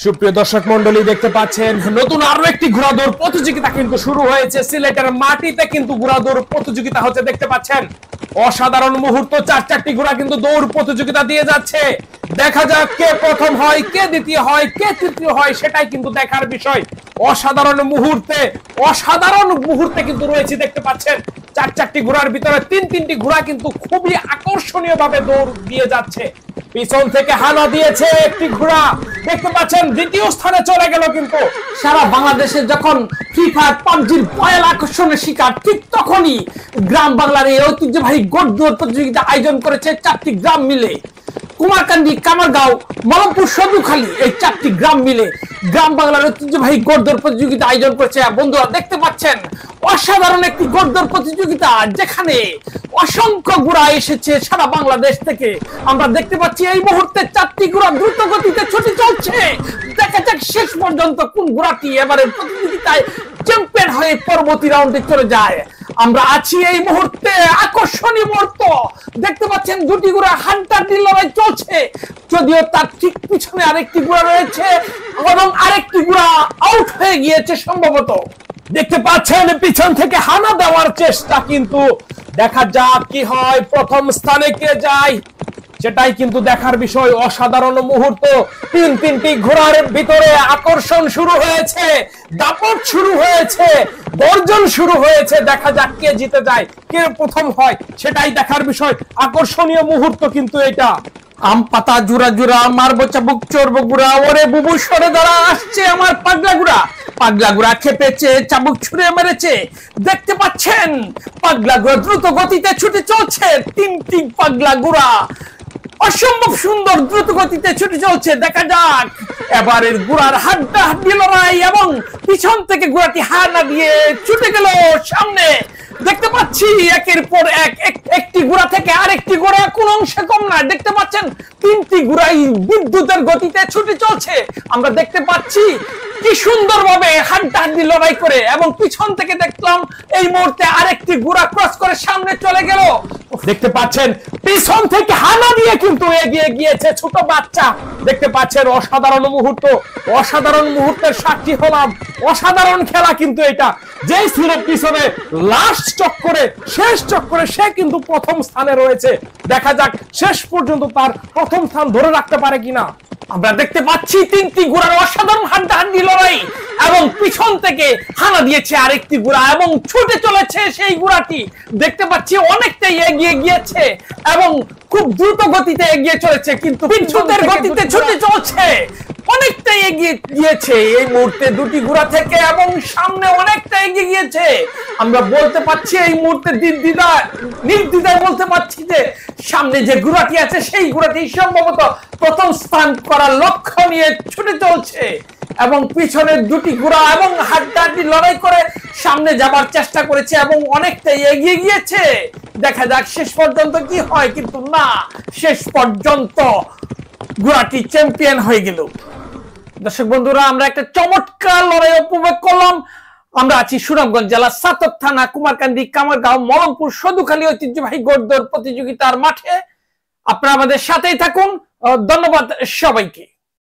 সুপ্রিয় দর্শক মন্ডলী দেখতে পাচ্ছেন নতুন আরো একটি ঘোড়া দৌড় প্রতিযোগিতা কিন্তু শুরু হয়েছে। সিলেটের মাটিতে কিন্তু ঘোড়া দৌড় প্রতিযোগিতা হচ্ছে, দেখতে পাচ্ছেন অসাধারণ মুহূর্ত। চারটি ঘোড়া কিন্তু দৌড় প্রতিযোগিতা দিয়ে যাচ্ছে। দেখা যাক কে প্রথম হয়, কে দ্বিতীয় হয়, কে তৃতীয় হয়, সেটাই কিন্তু দেখার বিষয়। অসাধারণ মুহূর্তে কিন্তু রয়েছে, দেখতে পাচ্ছেন চারটি ঘোড়ার ভিতরে তিনটি ঘোড়া কিন্তু খুবই আকর্ষণীয় ভাবে দৌড় দিয়ে যাচ্ছে। পিছন থেকে হানা দিয়েছে একটি ঘোড়া, দেখতে পাচ্ছেন দ্বিতীয় স্থানে চলে গেল। কিন্তু সারা বাংলাদেশে যখন ফ্রি ফায়ার পাবজির ভয়াল আকর্ষণের শিকার, ঠিক তখনই গ্রাম বাংলার এই ঐতিহ্যবাহী গোট দৌড় প্রতিযোগিতা আয়োজন করেছে 4টি গ্রাম মিলে। কুমারকান্দি, কামারগাঁও, মলমপুর, সদুখালী, এই 4টি গ্রাম মিলে গ্রাম বাংলার ঐতিহ্যবাহী গোট দৌড় প্রতিযোগিতা আয়োজন করেছে। বন্ধুরা দেখতে পাচ্ছেন অসাধারণ একটি গোট দৌড় প্রতিযোগিতা, যেখানে অসংখ্য ঘোড়া এসেছে সারা বাংলাদেশ থেকে। আমরা দেখতে পাচ্ছি এই মুহূর্তে 4টি ঘোড়া দ্রুত গতিতে ছুটে চলছে। দেখা যাক শেষ পর্যন্ত কোন ঘোড়াটি এবারে প্রতিযোগিতায় চ্যাম্পিয়ন হয়ে পরবর্তী রাউন্ডে চলে যায়। আমরা আছি এই মুহূর্তে আকর্ষণীয় মুহূর্ত, দেখতে পাচ্ছেন দুটি ঘোড়া হাড্ডাহাড্ডি লড়াই চলছে। যদিও তার ঠিক পিছনে আরেকটি ঘোড়া রয়েছে এবং আরেকটি ঘোড়া আউট হয়ে গিয়েছে সম্ভবত। দেখতে পাচ্ছেন পিছন থেকে হানা দেওয়ার চেষ্টা, কিন্তু দেখা যাক কি হয়, প্রথম স্থানে কে যায় সেটাই কিন্তু দেখার বিষয়। অসাধারণ মুহূর্ত, তিনটি ঘোড়ার ভিতরে আকর্ষণ শুরু হয়েছে, দাপট শুরু হয়েছে, গর্জন শুরু হয়েছে। দেখা যাক কে জিতে যায়, কে প্রথম হয়, সেটাই দেখার বিষয়। আকর্ষণীয় মুহূর্ত কিন্তু এটা। আম পাতা জুরা জুরা মারবো চাবুক চড়বো গুড়া, ওরে বুবু সরে দাঁড়া, আসছে আমার পাগলা গুড়া। পাগলা গুড়া খেপেছে, চাবুক ছুঁড়ে মেরেছে। দেখতে পাচ্ছেন পাগলা গুড়া দ্রুত গতিতে ছুটে চলছে। তিনটি পাগলা গুড়া অসম্ভব সুন্দর দ্রুত গতিতে ছুটে চলছে। দেখা যাক এবারের ঘোড়ার হাড্ডাহাড্ডি লড়াই, এবং পিছন থেকে ঘোড়াটি হানা দিয়ে ছুটে গেল সামনে। দেখতে পাচ্ছি একের পর একটি ঘোড়া থেকে আরেকটি ঘোড়া কোন অংশে কম না। দেখতে পাচ্ছেন তিনটি ঘোড়াই বিদ্যুতের গতিতে ছুটে চলছে। আমরা দেখতে পাচ্ছি কি সুন্দরভাবে হাড্ডাহাড্ডি লড়াই করে, এবং পিছন থেকে দেখলাম এই মুহূর্তে আরেকটি ঘোড়া ক্রস করে সামনে চলে গেল। দেখতে পাচ্ছেন পিছন থেকে হানা দিয়ে কিন্তু এগিয়ে গিয়েছে ছোট বাচ্চা। দেখতে পাচ্ছেন অসাধারণ মুহূর্ত, অসাধারণ মুহূর্তের সাক্ষী হলাম। অসাধারণ খেলা কিন্তু এটা। যেই ছিল পিছনে লাস্ট চক্করে, শেষ চক্করে সে কিন্তু প্রথম স্থানে রয়েছে। দেখা যাক শেষ পর্যন্ত তার প্রথম স্থান ধরে রাখতে পারে কিনা। আমরা দেখতে পাচ্ছি তিনটি ঘোড়ার অসাধারণ হাড্ডাহাড্ডি লড়াই, এবং পিছন থেকে হানা দিয়েছে আরেকটি ঘোড়া এবং ছুটে চলেছে সেই ঘোড়াটি। দেখতে পাচ্ছি অনেকটাই এগিয়ে গিয়েছে এবং খুব দ্রুত গতিতে এগিয়ে চলেছে, কিন্তু বিদ্যুতের গতিতে ছুটে চলছে, অনেকটাই এগিয়ে গিয়েছে এই মুহূর্তে দুটি ঘোড়া থেকে, এবং সামনে অনেকটা এগিয়ে গিয়েছে। আমরা বলতে পারছি এই মুহূর্তে নির্দ্বিধায় বলতে পারছি যে সামনে যে ঘোড়াটি আছে সেই ঘোড়াটি সম্ভবত প্রথম স্থান করার লক্ষ্য নিয়ে ছুটে চলছে, এবং পিছনের দুটি ঘোড়া এবং হাড্ডাহাড্ডি লড়াই করে সামনে যাবার চেষ্টা করেছে এবং অনেকটাই এগিয়ে গিয়েছে। দেখা যাক শেষ পর্যন্ত কি হয়, কিন্তু না, শেষ পর্যন্ত ঘোড়াটি চ্যাম্পিয়ন হয়ে গেল। দর্শক বন্ধুরা, আমরা একটা চমৎকার লড়াই উপভোগ করলাম। আমরা আছি সুনামগঞ্জ জেলা সাতক থানা, কুমারকান্দি, কামারগাঁও, মলমপুর, সদুখালী ঐতিহ্যবাহী গোট দৌড় প্রতিযোগিতার মাঠে। আপনারা আমাদের সাথেই থাকুন। ধন্যবাদ সবাইকে।